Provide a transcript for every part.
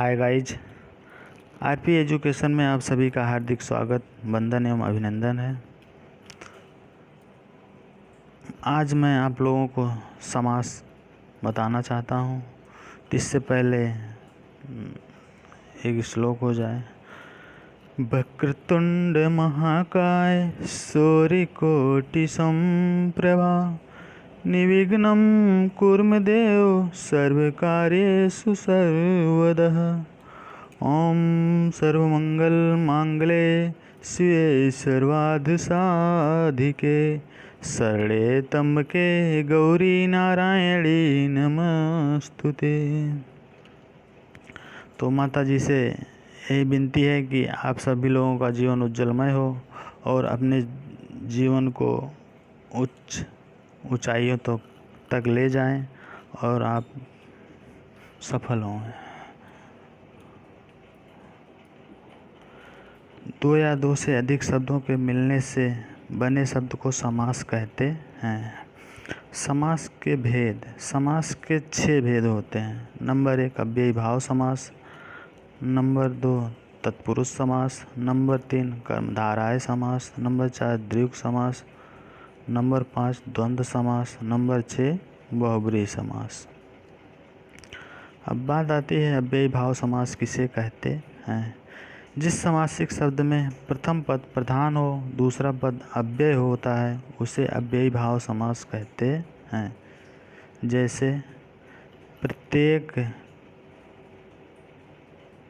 Hi guys, RP education में आप सभी का हार्दिक स्वागत, वंदन एवं अभिनंदन है। आज मैं आप लोगों को समास बताना चाहता हूँ। इससे पहले एक श्लोक हो जाए। वक्रतुंड महाकाय सूर्यकोटि समप्रभा निर्विघ्नं कुर्मदेव सर्वकार्येषु सर्वदा। ओम सर्वमंगल मांगले शिवे सर्वार्धसाधिके शरणे त्र्यंबके गौरी नारायणी नमस्तुते। तो माता जी से यही विनती है कि आप सभी लोगों का जीवन उज्जवलमय हो और अपने जीवन को उच्च ऊंचाइयों तक ले जाएं और आप सफल हों। दो या दो से अधिक शब्दों के मिलने से बने शब्द को समास कहते हैं। समास के भेद, समास के 6 भेद होते हैं। नंबर 1 अव्ययीभाव समास, नंबर 2 तत्पुरुष समास, नंबर 3 कर्मधारय समास, नंबर 4 द्विगु समास, नंबर 5 द्वंद्व समास, नंबर 6 बहुब्रीहि समास। अब बात आती है अव्ययीभाव समास किसे कहते हैं। जिस समासिक शब्द में प्रथम पद प्रधान हो, दूसरा पद अव्यय होता है, उसे अव्ययीभाव समास कहते हैं। जैसे प्रत्येक,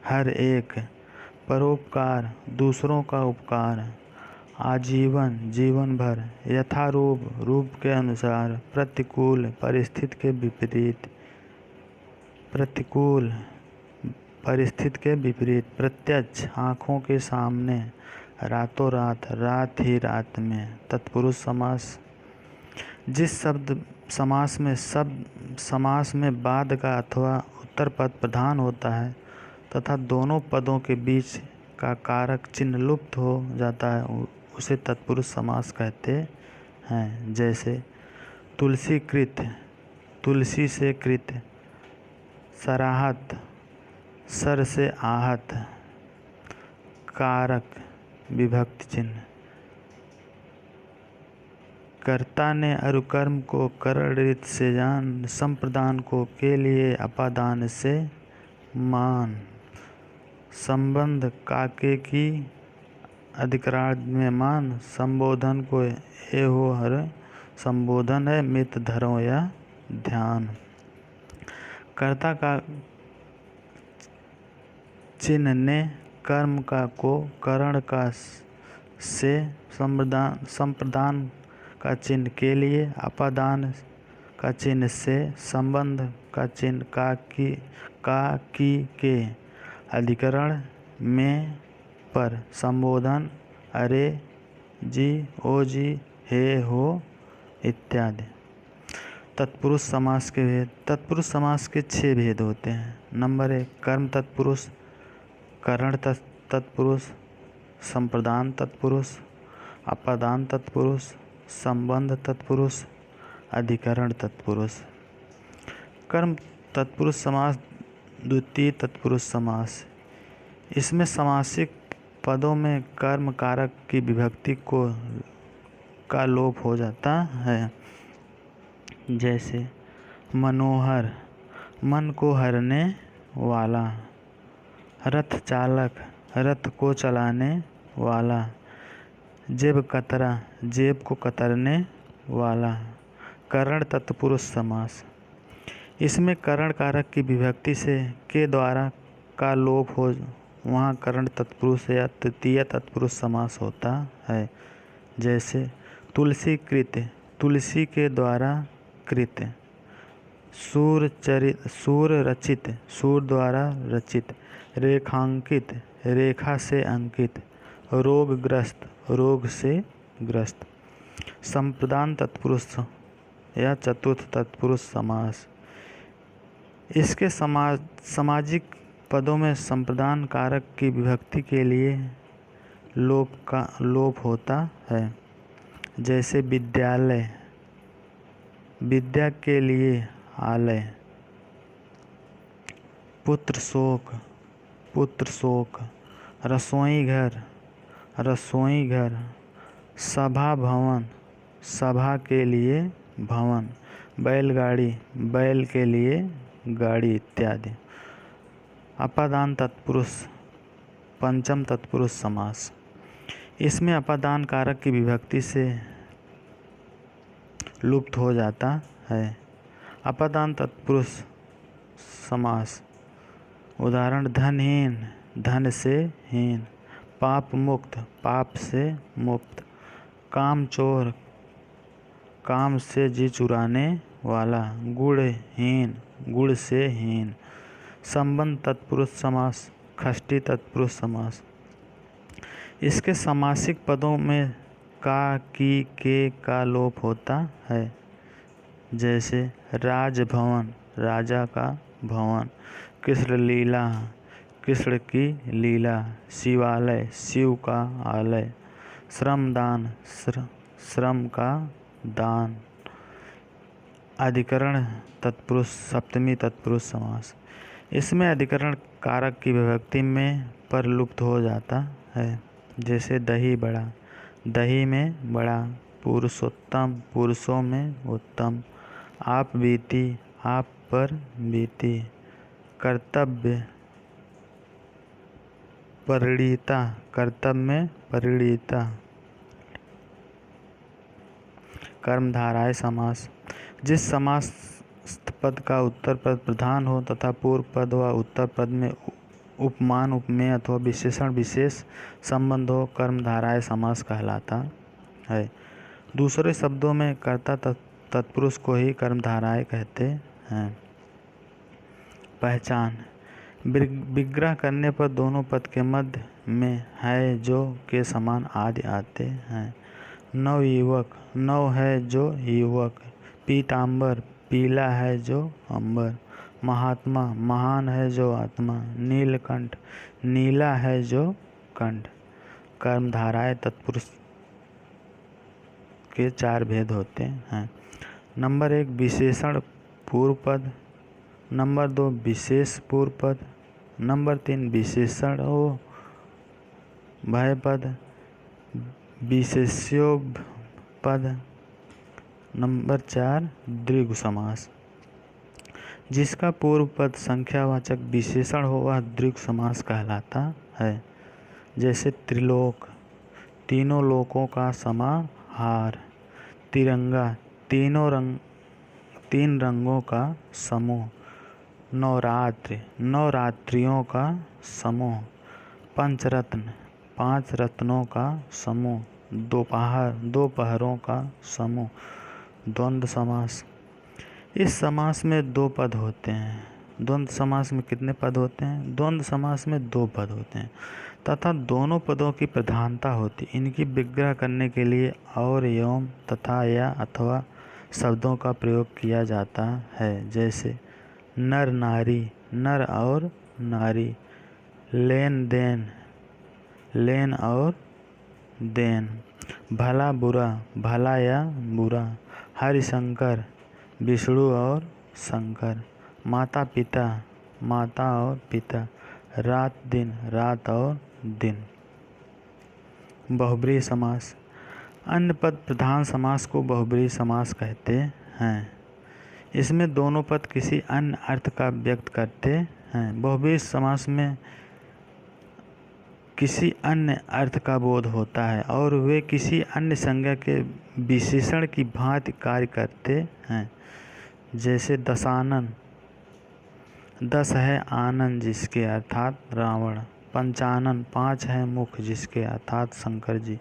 हर एक, परोपकार, दूसरों का उपकार, आजीवन, जीवन भर, यथारूप, रूप के अनुसार, प्रतिकूल, परिस्थिति के विपरीत, प्रतिकूल परिस्थिति के विपरीत, प्रत्यक्ष, आँखों के सामने, रातों रात, रात ही रात में। तत्पुरुष समास। जिस समास में बाद का अथवा उत्तर पद प्रधान होता है तथा दोनों पदों के बीच का कारक चिन्ह लुप्त हो जाता है, उसे तत्पुरुष समास कहते हैं। जैसे तुलसी कृत, तुलसी से कृत, सराहत, सर से आहत, कारक विभक्ति चिन्ह। कर्ता ने अनुकर्म को करण रीत से जान, संप्रदान को के लिए अपादान से मान। संबंध काके की अधिकरण में मान, संबोधन को ए हो हर संबोधन है, मित धरो या ध्यान। कर्ता का चिन्ह ने, कर्म का को, करण का से, संप्रदान का चिन्ह के लिए, अपादान का चिन्ह से, संबंध का चिन्ह का की के, अधिकरण में, पर, संबोधन अरे जी, ओ जी, हे हो इत्यादि। तत्पुरुष समास के भेद। तत्पुरुष समास के 6 भेद होते हैं। नंबर 1 कर्म तत्पुरुष, करण तत्पुरुष, संप्रदान तत्पुरुष, अपादान तत्पुरुष, संबंध तत्पुरुष, अधिकरण तत्पुरुष। कर्म तत्पुरुष समास द्वितीय तत्पुरुष समास। इसमें समासिक पदों में कर्म कारक की विभक्ति का लोप हो जाता है। जैसे मनोहर, मन को हरने वाला। रथ चालक, रथ को चलाने वाला। जेब कतरा, जेब को कतरने वाला। करण तत्पुरुष समास। इसमें करण कारक की विभक्ति से के द्वारा का लोप हो, वहाँ करण तत्पुरुष या तृतीय तत्पुरुष समास होता है। जैसे तुलसी कृत, तुलसी के द्वारा कृत। सूर रचित, सूर द्वारा रचित। रेखांकित, रेखा से अंकित। रोगग्रस्त, रोग से ग्रस्त। संप्रदान तत्पुरुष या चतुर्थ तत्पुरुष समास। इसके सामाजिक पदों में संप्रदान कारक की विभक्ति के लिए लोप होता है। जैसे विद्यालय, विद्या के लिए आलय। पुत्र शोक, पुत्र शोक, रसोई घर, रसोई घर, सभा भवन, सभा के लिए भवन, बैलगाड़ी, बैल के लिए गाड़ी इत्यादि। अपादान तत्पुरुष, पंचम तत्पुरुष समास। इसमें अपादान कारक की विभक्ति से लुप्त हो जाता है। अपादान तत्पुरुष समास। उदाहरण धनहीन, धन से हीन, पाप मुक्त, पाप से मुक्त, काम चोर, काम से जी चुराने वाला, गुणहीन, गुण से हीन। संबंध तत्पुरुष समास, षष्ठी तत्पुरुष समास। इसके समासिक पदों में का, की, के का लोप होता है। जैसे राजभवन, राजा का भवन, कृष्ण लीला, कृष्ण की लीला, शिवालय, शिव का आलय, श्रमदान, श्रम का दान। अधिकरण तत्पुरुष, सप्तमी तत्पुरुष समास। इसमें अधिकरण कारक की विभक्ति में पर लुप्त हो जाता है। जैसे दही बड़ा, दही में बड़ा, पुरुषोत्तम, पुरुषों में उत्तम, आप बीती, आप पर बीती, कर्तव्य, परिणीता, कर्तव्य में परिणीता। कर्मधारय समास। जिस समास पद का उत्तर पद प्रधान हो तथा पूर्व पद व उत्तर पद में उपमान, उपमेय अथवा विशेषण विशेष संबंध हो, कर्मधारय समास कहलाता है। दूसरे शब्दों में कर्ता तत्पुरुष को ही कर्मधारय कहते हैं। पहचान। विग्रह करने पर दोनों पद के मध्य में है जो के समान आदि आते हैं। नवयुवक, नव है जो युवक। पीतांबर, पीला है जो अंबर। महात्मा, महान है जो आत्मा। नीलकंठ, नीला है जो कंठ। कर्मधारय तत्पुरुष के 4 भेद होते हैं। नंबर 1 विशेषण पूर्व पद, नंबर 2 विशेष पूर्व पद, नंबर 3 विशेषण भय पद, विशेष्योभ पद, नंबर 4 द्विगु समास। जिसका पूर्व पद संख्यावाचक विशेषण हो वह द्विगु समास कहलाता है। जैसे त्रिलोक, तीनों लोकों का समाहार। तिरंगा, तीन रंगों का समूह। नवरात्रि, नवरात्रियों का समूह। पंचरत्न, 5 रत्नों का समूह। दोपहर, दोपहरों का समूह। द्वंद्व समास। इस समास में 2 पद होते हैं। द्वंद्व समास में कितने पद होते हैं? द्वंद्व समास में 2 पद होते हैं तथा दोनों पदों की प्रधानता होती। इनकी विग्रह करने के लिए और, एवं, तथा, या, अथवा शब्दों का प्रयोग किया जाता है। जैसे नर नारी, नर और नारी। लेन देन, लेन और देन। भला बुरा, भला या बुरा। हरिशंकर, विष्णु और शंकर। माता पिता, माता और पिता। रात दिन, रात और दिन। बहुब्रीहि समास। अन्य पद प्रधान समास को बहुब्रीहि समास कहते हैं। इसमें दोनों पद किसी अन्य अर्थ का व्यक्त करते हैं। बहुब्रीहि समास में किसी अन्य अर्थ का बोध होता है और वे किसी अन्य संज्ञा के विशेषण की भांति कार्य करते हैं। जैसे दशानन, 10 है आनंद जिसके अर्थात रावण। पंचानन, 5 है मुख जिसके अर्थात शंकर जी।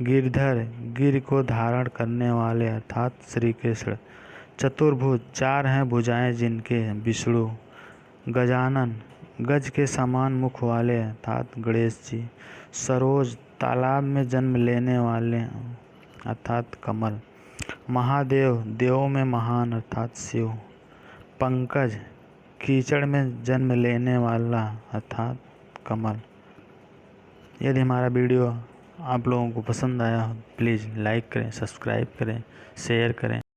गिरधर, गिर को धारण करने वाले अर्थात श्री कृष्ण। चतुर्भुज, 4 हैं भुजाएं जिनके विष्णु। गजानन, गज के समान मुख वाले अर्थात गणेश जी। सरोज, तालाब में जन्म लेने वाले अर्थात कमल। महादेव, देवों में महान अर्थात शिव। पंकज, कीचड़ में जन्म लेने वाला अर्थात कमल। यदि हमारा वीडियो आप लोगों को पसंद आया हो प्लीज़ लाइक करें, सब्सक्राइब करें, शेयर करें।